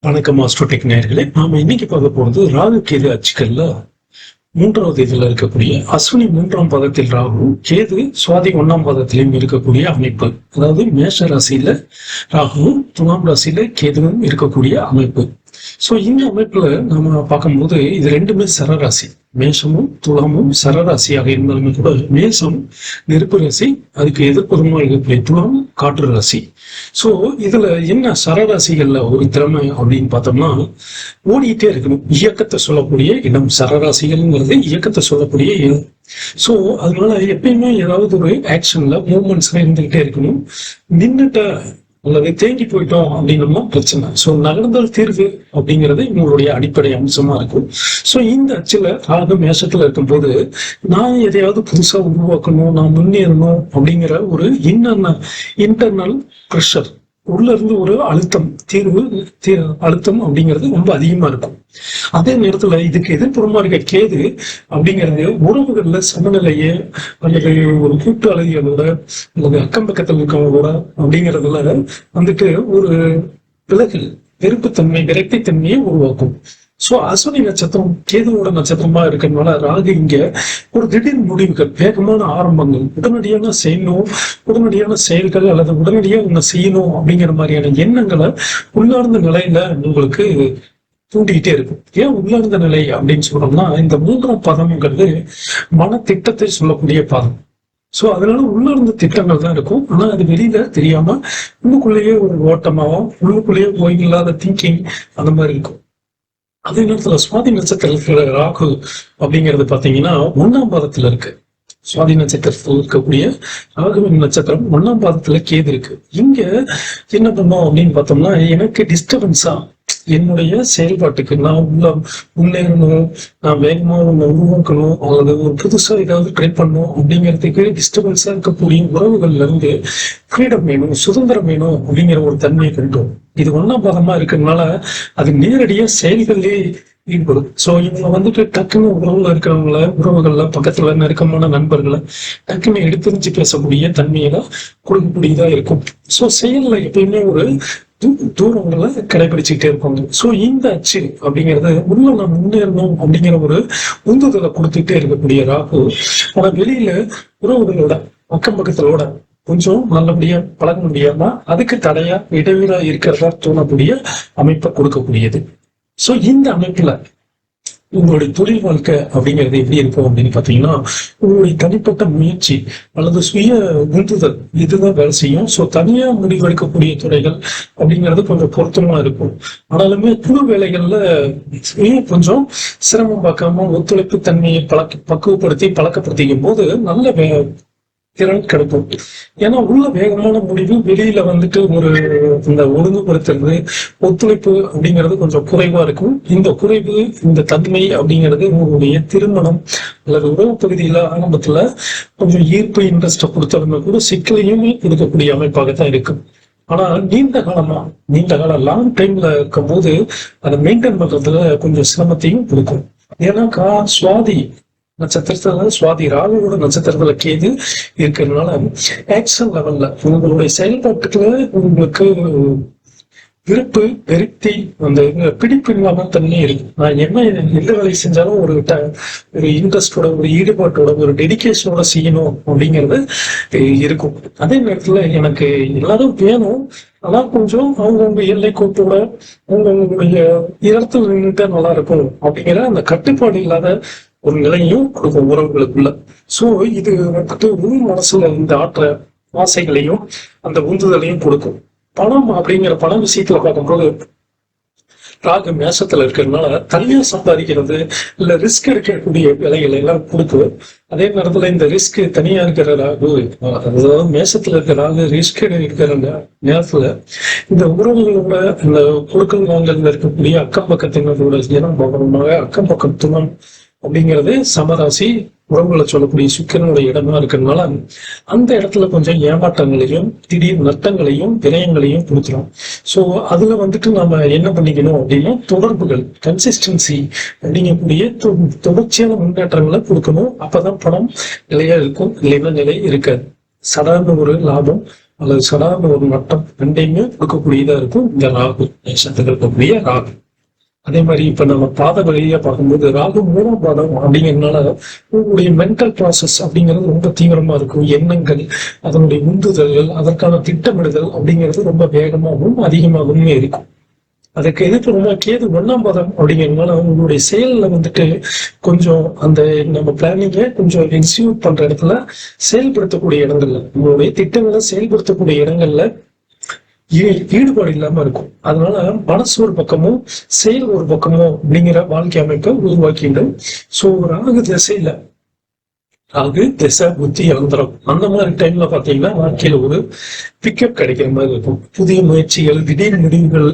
வணக்கம் ஆஸ்ட்ரோடெக் நேயர்களே. நாம இன்னைக்கு பார்க்க போறது ராகு கேது அச்சுக்கள்ல மூன்றாவது இதுல இருக்கக்கூடிய அஸ்வினி மூன்றாம் பாதத்தில் ராகு, கேது சுவாதி ஒன்னாம் பாதத்திலும் இருக்கக்கூடிய அமைப்பு. அதாவது மேஷ ராசியில ராகுவும் துலாம் ராசியில கேதுவும் இருக்கக்கூடிய அமைப்பு. சோ இந்த அமைப்புல நாம பார்க்கும்போது இது ரெண்டுமே சரராசி. மேஷமும் துலாமும் சரராசியாக இருந்தாலுமே கூட மேஷம் நெருப்பு ராசி, அதுக்கு எதிர்ப்புறமா இருக்கக்கூடிய துலாம் காற்று ராசி. சோ இதுல என்ன சரராசிகள்ல ஒரு திறமை அப்படின்னு பார்த்தோம்னா, ஓடிட்டே இருக்கணும். இயக்கத்தை சொல்லக்கூடிய இடம் சரராசிகள்ங்கிறது இயக்கத்தை சொல்லக்கூடிய இடம். சோ அதனால எப்பயுமே ஏதாவது ஒரு ஆக்ஷன்ல மூவ்மெண்ட்ஸ்ல இருந்துகிட்டே இருக்கணும். நின்றுட்ட அல்லது தேங்கி போயிட்டோம் அப்படின்னா பிரச்சனை. சோ நகர்ந்தால் தீர்வு அப்படிங்கிறது இவங்களுடைய அடிப்படை அம்சமா இருக்கும். சோ இந்த அச்சுல ராகு மேஷத்துல இருக்கும்போது நான் எதையாவது புதுசா உருவாக்கணும், நான் முன்னேறணும் அப்படிங்கிற ஒரு இன்டர்னல் ப்ரெஷர், உள்ள இருந்து ஒரு அழுத்தம், அழுத்தம் அப்படிங்கிறது ரொம்ப அதிகமா இருக்கும். அதே நேரத்துல இதுக்கு எதிர்ப்புறமா இருக்க கேது அப்படிங்கிறது உறவுகள்ல சமநிலையே அல்லது ஒரு கூட்டு அழகிகளோட அல்லது அக்கம் பக்கத்தில் இருக்கவங்களோட அப்படிங்கிறதுல வந்துட்டு ஒரு விலகல், வெறுப்புத்தன்மை, விரக்தித்தன்மையை உருவாக்கும். சோ அஸ்வினி நட்சத்திரம் கேதுவோட நட்சத்திரமா இருக்கிறதுனால ராகு இங்க ஒரு திடீர் முடிவுகள், வேகமான ஆரம்பங்கள், உடனடியான செய்யணும், உடனடியான செயல்கள் அல்லது உடனடியாக ஒண்ணு செய்யணும் அப்படிங்கிற மாதிரியான எண்ணங்களை உள்ளார்ந்த நிலையில உங்களுக்கு தூண்டிக்கிட்டே இருக்கும். ஏன் உள்ளார்ந்த நிலை அப்படின்னு சொல்றோம்னா, இந்த மூன்றாம் பதம்ங்கிறது மன திட்டத்தை சொல்லக்கூடிய பாதம். சோ அதனால உள்ளார்ந்த திட்டங்கள் தான் இருக்கும். ஆனா அது வெளியில தெரியாம உள்ளுக்குள்ளேயே ஒரு ஓட்டமாவும் உள்ளுக்குள்ளேயே ஓய்வில்லாத திங்கிங் அந்த மாதிரி இருக்கும். அதே நேரத்துல சுவாதி நட்சத்திரத்துல ராகு அப்படிங்கிறது பாத்தீங்கன்னா ஒன்னாம் பாதத்துல இருக்கு. சுவாதி நட்சத்திரத்தில் இருக்கக்கூடிய ராகுவின் நட்சத்திரம் ஒன்னாம் பாதத்துல கேது இருக்கு. இங்க என்ன பண்ணோம் அப்படின்னு பார்த்தோம்னா, எனக்கு டிஸ்டர்பன்ஸா என்னுடைய செயல்பாட்டுக்கு நான் முன்னேறணும், நான் வேகமா ஒண்ணு உருவாக்கணும் அல்லது ஒரு புதுசா ஏதாவது ட்ரை பண்ணணும் அப்படிங்கிறதுக்கு டிஸ்டர்பன்ஸா இருக்கக்கூடிய உறவுகள்ல இருந்து ஃப்ரீடம் வேணும், சுதந்திரம் வேணும் அப்படிங்கிற ஒரு தன்மையை கண்டோம். இது ஒன்னாம் பாதமா இருக்கிறதுனால அது நேரடியா செயல்களே ஈடுபடும். சோ இவங்க வந்துட்டு டக்குன்னு உறவுகள்ல பக்கத்துல நெருக்கமான நண்பர்களை டக்குன்னு எடுத்துரிஞ்சு பேசக்கூடிய தன்மையெல்லாம் கொடுக்கக்கூடியதா இருக்கும். சோ செயல்ல எப்பயுமே ஒரு தூரங்களை கடைபிடிச்சுக்கிட்டே இருப்பாங்க. சோ இந்த அச்சு அப்படிங்கிறது உள்ள நான் முன்னேறணும் அப்படிங்கிற ஒரு உந்துதலை கொடுத்துட்டே இருக்கக்கூடிய ராகு, ஆனா வெளியில உறவுகளோட அக்கம் பக்கத்திலோட கொஞ்சம் நல்லபடியா பழக முடியாம அதுக்கு தடையா இடைவெளா இருக்கிறதா தோணக்கூடிய அமைப்பை கொடுக்கக்கூடியது. சோ இந்த அமைப்புல உங்களுடைய தொழில் வாழ்க்கை அப்படிங்கிறது எப்படி இருக்கும் அப்படின்னு பாத்தீங்கன்னா, உங்களுடைய தனிப்பட்ட முயற்சி அல்லது சுய உந்துதல் இதுதான் வேலை செய்யும். சோ தனியா முடிவெடுக்கக்கூடிய துறைகள் அப்படிங்கிறது கொஞ்சம் பொருத்தமா இருக்கும். ஆனாலுமே குழு வேலைகள்ல கொஞ்சம் சிரமம் பார்க்காம ஒத்துழைப்பு தன்மையை பக்குவப்படுத்தி பழக்கப்படுத்திக்கும் போது நல்ல திறன் கிடைக்கும். ஏன்னா உள்ள வேகமான முடிவு, வெளியில வந்துட்டு ஒரு இந்த ஒழுங்குபடுத்துறது, ஒத்துழைப்பு அப்படிங்கிறது கொஞ்சம் குறைவா இருக்கும். இந்த குறைவு, இந்த தன்மை அப்படிங்கிறது உங்களுடைய திருமணம் அல்லது உறவு பகுதியில ஆரம்பத்துல கொஞ்சம் ஈர்ப்பு இன்ட்ரெஸ்ட கொடுத்தாலுமே கூட சிக்கலையுமே கொடுக்கக்கூடிய அமைப்பாகத்தான் இருக்கும். ஆனா நீண்ட காலம் லாங் டைம்ல இருக்கும் போது அதை மெயின்டைன் பண்றதுல கொஞ்சம் சிரமத்தையும் கொடுக்கும். ஏன்னாக்கா சுவாதி ராகுவோட நட்சத்திரத்துல கேது இருக்கிறதுனால ஆக்ஷன் லெவல்ல உங்களுடைய செயல்பாட்டுல உங்களுக்கு விருப்பு, வெறுத்தி, அந்த பிடிப்பு இல்லாம தண்ணி இருக்கு. நான் எந்த வேலை செஞ்சாலும் ஒரு இன்ட்ரெஸ்டோட, ஒரு ஈடுபாட்டோட, ஒரு டெடிகேஷனோட செய்யணும் அப்படிங்கிறது இருக்கும். அதே நேரத்துல எனக்கு எல்லாரும் வேணும், ஆனா கொஞ்சம் அவங்கவுங்க எல்லை கோட்டோட அவங்கவுங்களுடைய இடத்துல நின்றுட்டா நல்லா இருக்கும் அப்படிங்கிற அந்த கட்டுப்பாடு இல்லாத ஒரு நிலையும் கொடுக்கும் உறவுகளுக்குள்ள. சோ இது வந்துட்டு உள் மனசுல இந்த ஆசைகளையும் அந்த உந்துதலையும் கொடுக்கும். பணம் அப்படிங்கிற பண விஷயத்துல பார்க்கும்போது ராகு மேஷத்துல இருக்கிறதுனால தனியா சம்பாதிக்கிறது இல்ல ரிஸ்க் எடுக்கக்கூடிய வேலைகளை எல்லாம் கொடுக்கும். அதே நேரத்துல இந்த ரிஸ்க் தனியா இருக்கிற ராகு, அதாவது மேஷத்துல இருக்கிற ராகு ரிஸ்க் இருக்கிற நேரத்துல இந்த உறவுகளோட இந்த கொடுக்கல் வாங்கல இருக்கக்கூடிய அக்கம் பக்கத்தினரோட அக்கம் பக்கம் துணம் அப்படிங்கிறது சமராசி உறவுகளை சொல்லக்கூடிய சுக்கிரனுடைய இடமா இருக்கிறதுனால அந்த இடத்துல கொஞ்சம் ஏமாற்றங்களையும் திடீர் நட்டங்களையும் விரயங்களையும் கொடுத்துரும். சோ அதுல வந்துட்டு நாம என்ன பண்ணிக்கணும் அப்படின்னா, தொடர்புகள், கன்சிஸ்டன்சி அப்படிங்கக்கூடிய தொடர்ச்சியான முன்னேற்றங்களை கொடுக்கணும். அப்பதான் பணம் நிலையா இருக்கும், இல்லைன்னா நிலை இருக்காது. சாதாரண ஒரு லாபம் அல்லது சடார்னு ஒரு நட்டம் ரெண்டையுமே கொடுக்கக்கூடியதா இருக்கும் இந்த ராகு மேஷத்துக்கு இருக்கக்கூடிய ராகு. அதே மாதிரி இப்ப நம்ம பாத வழியா பார்க்கும்போது ராகு 3ஆம் பாதம் அப்படிங்கிறதுனால உங்களுடைய மென்டல் ப்ராசஸ் அப்படிங்கிறது ரொம்ப தீவிரமா இருக்கும். எண்ணங்கள், அதனுடைய உந்துதல்கள், அதற்கான திட்டமிடுதல் அப்படிங்கிறது ரொம்ப வேகமாகவும் அதிகமாகவும் இருக்கும். அதுக்கு எதிர்ப்புறமா கேது 1ஆம் பாதம் அப்படிங்கிறதுனால உங்களுடைய செயல்ல வந்துட்டு கொஞ்சம் அந்த நம்ம பிளானிங்கை கொஞ்சம் எக்ஸிக்யூட் பண்ற இடத்துல செயல்படுத்தக்கூடிய இடங்கள்ல உங்களுடைய திட்டங்களை செயல்படுத்தக்கூடிய இடங்கள்ல ஈடுபாடு இல்லாம இருக்கும். அதனால மனசு ஒரு பக்கமும் செயல் ஒரு பக்கமும் அப்படிங்கிற வாழ்க்கை அமைப்பை உருவாக்கிடும். சோ ராகு திசையில ராகு திசை புத்தி அந்தரம் அந்த மாதிரி டைம்ல பாத்தீங்கன்னா வாழ்க்கையில ஒரு பிக்கப் கிடைக்கிற மாதிரி இருக்கும். புதிய முயற்சிகள், திடீர் முடிவுகள்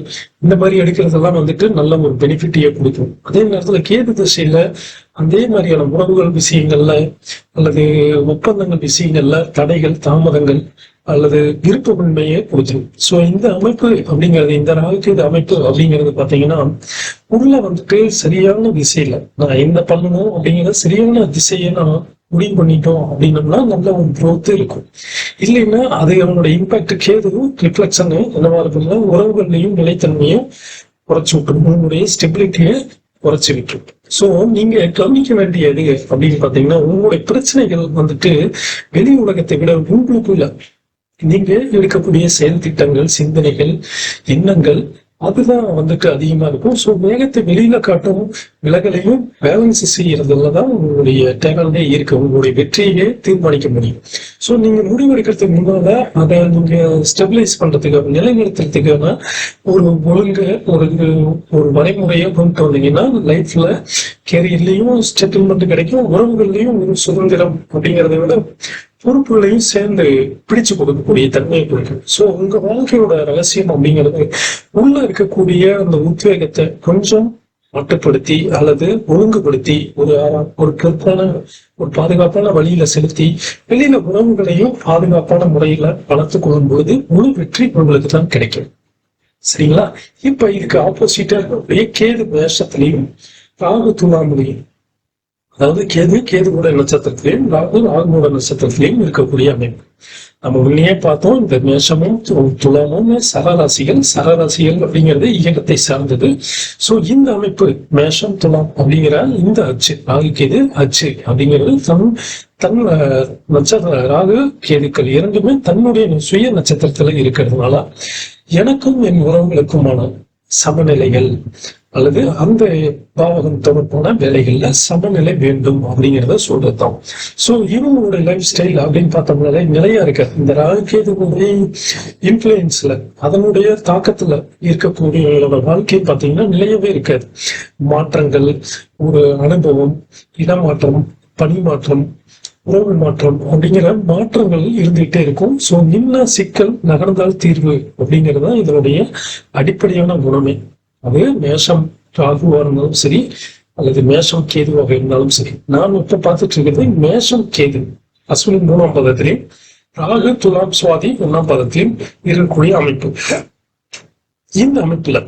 இந்த மாதிரி எடுக்கிறதெல்லாம் வந்துட்டு நல்ல ஒரு பெனிஃபிட்டியை கொடுக்கும். அதே நேரத்துல கேது திசையில அதே மாதிரியான உறவுகள் விஷயங்கள்ல அல்லது ஒப்பந்தங்கள் விஷயங்கள்ல தடைகள், தாமதங்கள் அல்லது விருப்பமின்மையை கொடுத்துரும். சோ இந்த அமைப்பு அப்படிங்கிறது, இந்த ராகுகேது அமைப்பு அப்படிங்கிறது பாத்தீங்கன்னா உள்ள வந்துட்டு சரியான திசையில நான் என்ன பண்ணணும் அப்படிங்கிற சரியான திசையை நான் முடிவு பண்ணிட்டோம் அப்படின்னம்னா நல்ல ஒரு growth இருக்கும். இல்லைன்னா அது அவனோட இம்பாக்ட் கேதுவும் ரிஃப்ளெக்ஷன் என்னவா இருக்கும்னா உறவுகள்லையும் நிலைத்தன்மையும் குறைச்சி விட்டுரும், உங்களுடைய ஸ்டெபிலிட்டியை குறைச்சி விட்டுரும். சோ நீங்க கவனிக்க வேண்டியது அப்படின்னு பாத்தீங்கன்னா உங்களுடைய பிரச்சனைகள் வந்துட்டு வெளி உலகத்தை விட உங்களுக்குள்ள நீங்க எடுக்கக்கூடிய செயல் திட்டங்கள், சிந்தனைகள், எண்ணங்கள் அதுதான் வந்துட்டு அதிகமா இருக்கும். ஸோ வேகத்தை வெளியில காட்டும் விலகலையும் பேலன்ஸ் செய்யறதுலதான் உங்களுடைய டேலண்டே இருக்கு. உங்களுடைய வெற்றியே தீர்மானிக்க முடியும். ஸோ நீங்க முடிவெடுக்கிறதுக்கு முன்னால அதை நீங்க ஸ்டெபிலைஸ் பண்றதுக்காக, நிலைநிறுத்துறதுக்கான ஒரு ஒழுங்கு, ஒரு வரைமுறையை கொண்டு வந்தீங்கன்னா லைஃப்ல கேரியர்லயும் செட்டில்மெண்ட் கிடைக்கும், உறவுகள்லயும் ஒரு சுதந்திரம் அப்படிங்கிறத விட பொறுப்புகளையும் சேர்ந்து பிடிச்சு கொடுக்கக்கூடிய தன்மையை கொடுக்கும். சோ உங்க வாழ்க்கையோட ரகசியம் அப்படிங்கிறது உள்ள இருக்கக்கூடிய அந்த உத்வேகத்தை கொஞ்சம் மட்டுப்படுத்தி அல்லது ஒழுங்குபடுத்தி ஒரு பொறுப்பான ஒரு பாதுகாப்பான வழியில செலுத்தி வெளியில உறவுகளையும் பாதுகாப்பான முறையில வளர்த்து கொள்ளும் பொழுது முழு வெற்றி உங்களுக்கு தான் கிடைக்கும். சரிங்களா? இப்ப இதுக்கு ஆப்போசிட்டா இருக்கக்கூடிய கேது மேஷத்திலையும் ராகு துலாமுலையும், அதாவது கேதுவோட நட்சத்திரத்திலையும் ராகுவோட நட்சத்திரத்திலையும் இருக்கக்கூடிய அமைப்பு. நம்ம முன்னே பார்த்தோம், இந்த மேஷமும் துலாமும் சரராசிகள் அப்படிங்கிறது இயக்கத்தை சார்ந்தது. சோ இந்த அமைப்பு மேஷம் துலாம் அப்படிங்கிற இந்த அச்சு, ராகு கேது அச்சு அப்படிங்கிறது தன் நட்சத்திர ராகு கேதுக்கள் இரண்டுமே தன்னுடைய சுய நட்சத்திரத்துல இருக்கிறதுனால எனக்கும் என் உறவுகளுக்குமான சமநிலைகள் அல்லது அந்த பாவகம் தொடர்பான வேலைகள்ல சமநிலை வேண்டும் அப்படிங்கிறத சொல்றதுதான். சோ இவங்களோட லைஃப் ஸ்டைல் அப்படின்னு பார்த்தோம்னாலே நிலையா இருக்க இந்த ராகுகேதுடைய இன்ஃபுளுன்ஸ்ல அதனுடைய தாக்கத்துல இருக்கக்கூடியவங்களோட வாழ்க்கை பார்த்தீங்கன்னா நிலையவே இருக்காது. மாற்றங்கள், ஒரு அனுபவம், இடமாற்றம், பணி மாற்றம், உறவு மாற்றம் அப்படிங்கிற மாற்றங்கள் இருந்துகிட்டே இருக்கும். சோ நின்ன சிக்கல் நகர்ந்தால் தீர்வு அப்படிங்கிறது இதனுடைய அடிப்படையான குணமே. அது மேஷம் ராகுவா இருந்தாலும் சரி அல்லது மேஷம் கேதுவாக இருந்தாலும் சரி. நான் இப்ப பார்த்துட்டு இருக்கிறது மேஷம் கேது அஸ்வினி 3ஆம் பாதத்திலையும் ராகு துலாம் சுவாதி 1ஆம் பாதத்திலையும் இருக்கக்கூடிய அமைப்பு. இந்த அமைப்புல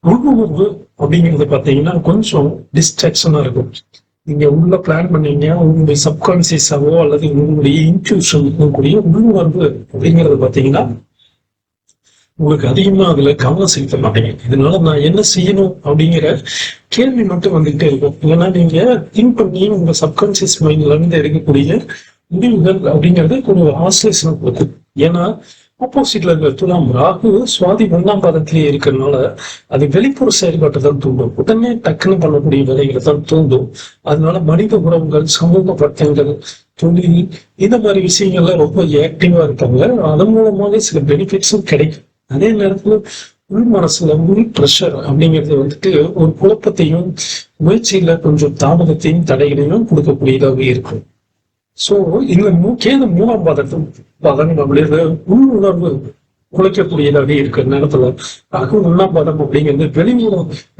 உள்வுணர்வு அப்படிங்கிறது பாத்தீங்கன்னா கொஞ்சம் டிஸ்ட்ராக்ஷனா இருக்கும். நீங்க உள்ள பிளான் பண்ணீங்க, உங்களுடைய சப்கான்சியஸாவோ அல்லது உங்களுடைய இன்ட்யூஷன் கூடிய உள்ளுணர்வு அப்படிங்கிறது பாத்தீங்கன்னா உங்களுக்கு அதிகமா அதுல கவனம் செலுத்த மாட்டீங்க. இதனால நான் என்ன செய்யணும் அப்படிங்கிற கேள்வி மட்டும் வந்துகிட்டே இருக்கும். ஏன்னா நீங்க திங்க் பண்ணி உங்க சப்கான்சியஸ் மைண்ட்ல இருந்து எடுக்கக்கூடிய முடிவுகள் அப்படிங்கிறது கொஞ்சம் ஆஸ்லேஷன் கொடுக்கும். ஏன்னா ஆப்போசிட்ல இருக்கிற துலாம் ராகு சுவாதி 1ஆம் பாதத்திலேயே இருக்கிறதுனால அது வெளிப்புற செயல்பாட்டை தான் தூண்டும். உடனே டக்குன்னு பண்ணக்கூடிய வேலைகளை தான் தூண்டும். அதனால மனித உறவுகள், சமூக பட்டங்கள், தொழில் இந்த மாதிரி விஷயங்கள்ல ரொம்ப ஆக்டிவா இருக்காங்க. அதன் மூலமாக சில பெனிஃபிட்ஸும் கிடைக்கும். அதே நேரத்துல உள் மனசுல உள் ப்ரெஷர் அப்படிங்கிறது வந்துட்டு ஒரு குழப்பத்தையும் முயற்சியில கொஞ்சம் தாமதத்தையும் தடைகளையும் கொடுக்கக்கூடியதாக இருக்கும். சோ இந்த கேது 3ஆம் பாதம் அப்படிங்கிறது உள் உணர்வு குலைக்கக்கூடியதாக இருக்கிற நேரத்துல ராகு 1ஆம் பாதம் அப்படிங்கிறது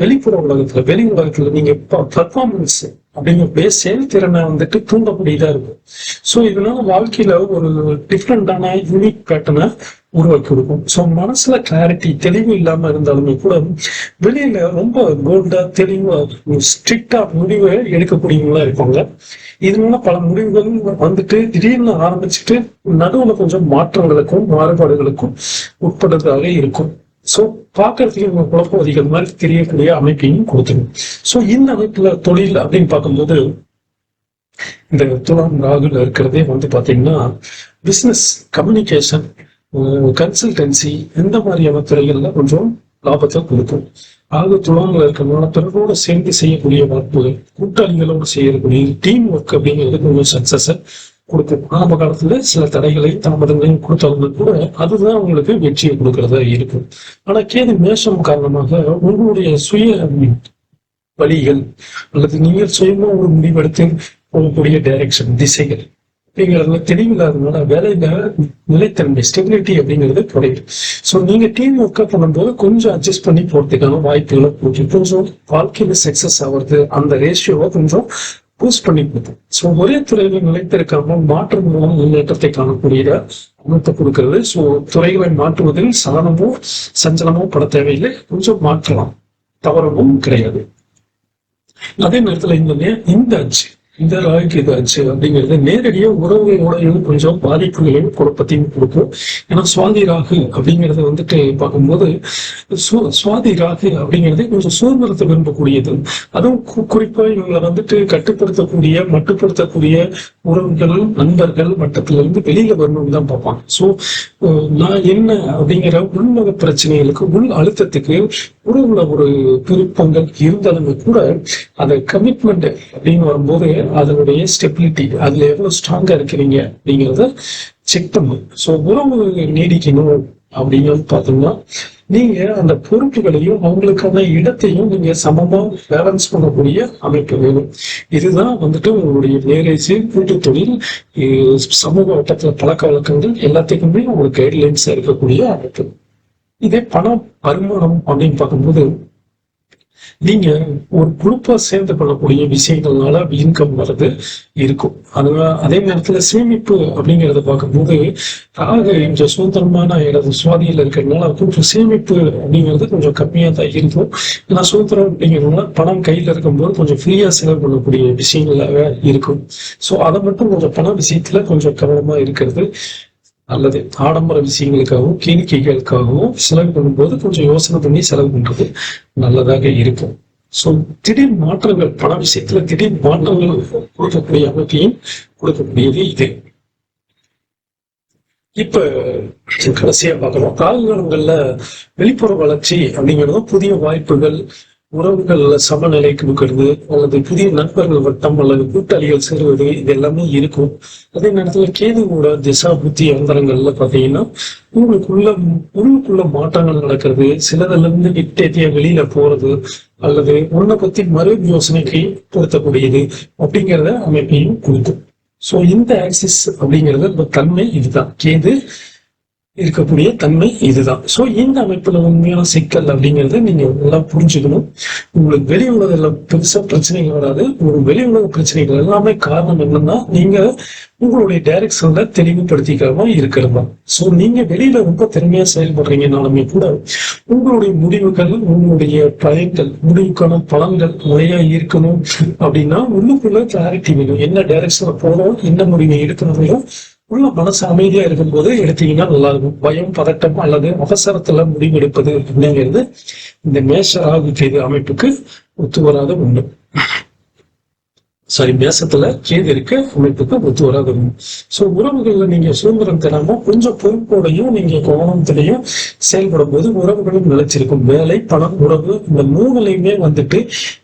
வெளிப்புற உலகத்துல நீங்க பர்ஃபார்மன்ஸ் அப்படிங்கக்கூடிய செயல்திறனை வந்துட்டு தூண்டக்கூடியதா இருக்கும். ஸோ இதனால வாழ்க்கையில ஒரு டிஃப்ரெண்டான யூனிக் பேட்டர்னை உருவாக்கி கொடுக்கும். ஸோ மனசுல கிளாரிட்டி தெளிவு இல்லாம இருந்தாலுமே கூட வெளியில ரொம்ப போல்டா தெளிவா ஸ்ட்ரிக்டா முடிவை எடுக்கக்கூடியவங்களா இருப்பாங்க. இதனால பல முடிவுகள் வந்துட்டு திடீர்னு ஆரம்பிச்சுட்டு நடுவுல கொஞ்சம் மாற்றங்களுக்கும் மாறுபாடுகளுக்கும் உட்படுறதாக இருக்கும். ஸோ பார்க்கறதுக்கு இவங்க குழப்பவாதிகள் மாதிரி தெரியக்கூடிய அமைப்பையும் கொடுத்துரும். ஸோ இந்த அமைப்புல தொழில் அப்படின்னு பார்க்கும்போது இந்த துலாம் ராகுல இருக்கிறதே வந்து பாத்தீங்கன்னா பிசினஸ், கம்யூனிகேஷன், கன்சல்டன்சி இந்த மாதிரியான துறைகள்ல கொஞ்சம் லாபத்தை கொடுக்கும். ஆக துலாம்ல இருக்கிறதுனால பிறரோட சேர்ந்து செய்யக்கூடிய வாய்ப்புகள், கூட்டாளிகளோடு செய்யக்கூடிய டீம் ஒர்க் அப்படிங்கிறது கொஞ்சம் சக்சஸை கொடுக்கும். ஆரம்ப காலத்துல சில தடைகளையும் தாமதங்களையும் கொடுத்தாலும் கூட அதுதான் உங்களுக்கு வெற்றியை கொடுக்கறதா இருக்கும். ஆனா கேது மேஷம் காரணமாக உங்களுடைய சுய வழிகள் அல்லது நீங்கள் சுயமா ஒரு முடிவெடுத்து போகக்கூடிய டைரக்ஷன், திசைகள் அப்படிங்கிறதுல தெளிவில்லாததுனால வேலையில நிலைத்தன்மை, ஸ்டெபிலிட்டி அப்படிங்கிறது குறையும். ஸோ நீங்க டீம் ஒர்க்கா பண்ணும்போது கொஞ்சம் அட்ஜஸ்ட் பண்ணி போறதுக்கான வாய்ப்புகளை கொடுக்கும். கொஞ்சம் வாழ்க்கையில சக்சஸ் ஆகிறது அந்த ரேஷியோவை கொஞ்சம் பூஸ்ட் பண்ணி கொடுக்கும். ஸோ ஒரே துறையில நிலைத்திருக்காம மாற்றம் மூலம் முன்னேற்றத்தை காணக்கூடிய அமைப்பை கொடுக்கிறது. ஸோ துறைகளை மாற்றுவதில் சலனமோ சஞ்சலமோ பட தேவையில்லை, கொஞ்சம் மாற்றலாம், தவறவும் கிடையாது. அதே நேரத்துல இந்த அச்சு, இந்த ராகுக்கு இது அச்சு அப்படிங்கிறது நேரடியா உறவுகளோடையும் கொஞ்சம் பாதிப்புகளையும் குழப்பத்தையும் கொடுக்கும். ஏன்னா சுவாதி ராகு அப்படிங்கறத வந்துட்டு பார்க்கும்போது சுவாதி ராகு அப்படிங்கிறது கொஞ்சம் சுதந்திரத்தை விரும்பக்கூடியது. அதுவும் குறிப்பா இவங்களை வந்துட்டு கட்டுப்படுத்தக்கூடிய, மட்டுப்படுத்தக்கூடிய உறவுகள், நண்பர்கள் மட்டத்துல இருந்து வெளியில வரணும்னு தான் பார்ப்பாங்க. ஸோ நான் என்ன அப்படிங்கிற உள்முக பிரச்சனைகளுக்கு, உள் அழுத்தத்துக்கு உறவுல ஒரு விருப்பங்கள் இருந்தாலுமே கூட அதை கமிட்மெண்ட் அப்படின்னு வரும்போது அதனுடைய ஸ்டெபிலிட்டி, அதுல எவ்வளவு ஸ்ட்ராங்கா இருக்கிறீங்க அப்படிங்கிறத செக் பண்ணும். ஸோ உறவு நீடிக்கணும் அப்படின்னு பார்த்தோம்னா நீங்க அந்த பொறுப்புகளையும் அவங்களுக்கான இடத்தையும் நீங்க சமமா பேலன்ஸ் பண்ணக்கூடிய அமைப்பு வேணும். இதுதான் வந்துட்டு உங்களுடைய மேரேஜ், கூட்டு தொழில், சமூக வட்டத்துல பழக்க வழக்கங்கள் எல்லாத்துக்குமே ஒரு கைட்லைன்ஸா இருக்கக்கூடிய அமைப்பு. இதே பணம், வருமானம் அப்படின்னு பார்க்கும்போது நீங்க ஒரு குரூப்பா சேர்ந்து பண்ணக்கூடிய விஷயங்கள்னால இன்கம் வர்றது இருக்கும். அதே நேரத்துல சேமிப்பு அப்படிங்கறத பார்க்கும்போது கொஞ்சம் சுதந்திரமான இடது சுவாதியில இருக்கிறதுனால கொஞ்சம் சேமிப்பு அப்படிங்கிறது கொஞ்சம் கம்மியா தான் இருக்கும். ஏன்னா சுதந்திரம் அப்படிங்கிறதுனால பணம் கையில இருக்கும்போது கொஞ்சம் ஃப்ரீயா செலவு பண்ணக்கூடிய விஷயங்களாக இருக்கும். ஸோ அதை மட்டும் கொஞ்சம் பண விஷயத்துல கொஞ்சம் கவனமா இருக்கிறது அல்லது ஆடம்பர விஷயங்களுக்காகவும் கேளிக்கைகளுக்காகவும் செலவு பண்ணும்போது கொஞ்சம் யோசனை பண்ணி செலவு பண்றது நல்லதாக இருக்கும். ஸோ திடீர் மாற்றங்கள், பண விஷயத்துல திடீர் மாற்றங்கள் கொடுக்கக்கூடிய அமைப்பையும் கொடுக்கக்கூடியது இது. இப்ப கடைசியா பார்க்கணும், காலகட்டங்கள்ல வெளிப்புற வளர்ச்சி அப்படிங்கிறதும் புதிய வாய்ப்புகள், உறவுகள்ல சமநிலை கொடுக்கறது அல்லது புதிய நண்பர்கள் வட்டம் அல்லது கூட்டாளிகள் சேருவது இது எல்லாமே இருக்கும். அதே நேரத்துல கேதுவோட திசா புத்தி அந்தரங்கள்ல பாத்தீங்கன்னா உள்ளுக்குள்ள மாற்றங்கள் நடக்கிறது, சிலதுல இருந்து விட்டேத்திய வெளியில போறது அல்லது உன்னை பத்தி மறு யோசனைக்கு பொருத்தக்கூடியது அப்படிங்கிறத அமைப்பையும் கொடுக்கும். ஸோ இந்த ஆக்சிஸ் அப்படிங்கிறது இந்த தன்மை இதுதான், கேது இருக்கக்கூடிய தன்மை இதுதான். ஸோ இந்த அமைப்புல உண்மையான சிக்கல் அப்படிங்கறத நீங்க எல்லாம் புரிஞ்சுக்கணும். உங்களுக்கு வெளி உலகத்துல பெருசா பிரச்சனைகள் வராது. ஒரு வெளி உலக பிரச்சனைகள் எல்லாமே காரணம் என்னன்னா நீங்க உங்களுடைய டைரக்ஷன்ல தெளிவுபடுத்திக்காம இருக்கிறது தான். ஸோ நீங்க வெளியில ரொம்ப திறமையா செயல்படுறீங்கனாலுமே கூட உங்களுடைய முடிவுகள், உங்களுடைய பயன்கள், முடிவுக்கான பலன்கள் முறையா இருக்கணும் அப்படின்னா உள்ளுக்குள்ள கிளாரிட்டி வேணும். என்ன டைரக்ஷன்ல போறோம், என்ன முடிவை எடுக்கணும், உள்ள மனசு அமைதியா இருக்கும் போது எடுத்தீங்கன்னா நல்லா இருக்கும். பயம், பதட்டம் அல்லது அவசரத்துல முடிவெடுப்பது அப்படிங்கிறது இந்த மேஷ ராகு கேது அமைப்புக்கு ஒத்து வராத ஒண்ணு. மேசத்துல கேது இருக்க அமைப்புக்கு ஒத்து வராத ஒண்ணு. ஸோ உறவுகள்ல நீங்க சுதந்திரம் தராம கொஞ்சம் பொறுப்போடையும் நீங்க கவனத்திலையும் செயல்படும் போது உறவுகளும் நிலைச்சிருக்கும். வேலை, பணம், உறவு இந்த மூணுலையுமே வந்துட்டு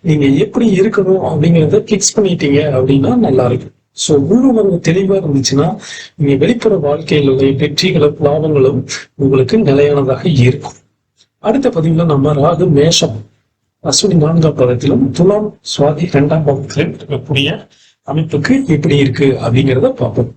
நீங்க எப்படி இருக்கணும் அப்படிங்கிறத பிக்ஸ் பண்ணிட்டீங்க அப்படின்னா நல்லா இருக்கும். ஸோ உள்ளுணர்வு தெளிவா இருந்துச்சுன்னா நீங்க வெளிப்புற வாழ்க்கையில் உள்ள வெற்றிகளும் லாபங்களும் உங்களுக்கு நிலையானதாக இருக்கும். அடுத்த பதிவுல நம்ம ராகு மேஷம் அஸ்வினி 4ஆம் பாதத்திலும் துலாம் சுவாதி 2ஆம் பாதத்திலும் இருக்கக்கூடிய அமைப்புக்கு எப்படி இருக்கு அப்படிங்கிறத பார்ப்போம்.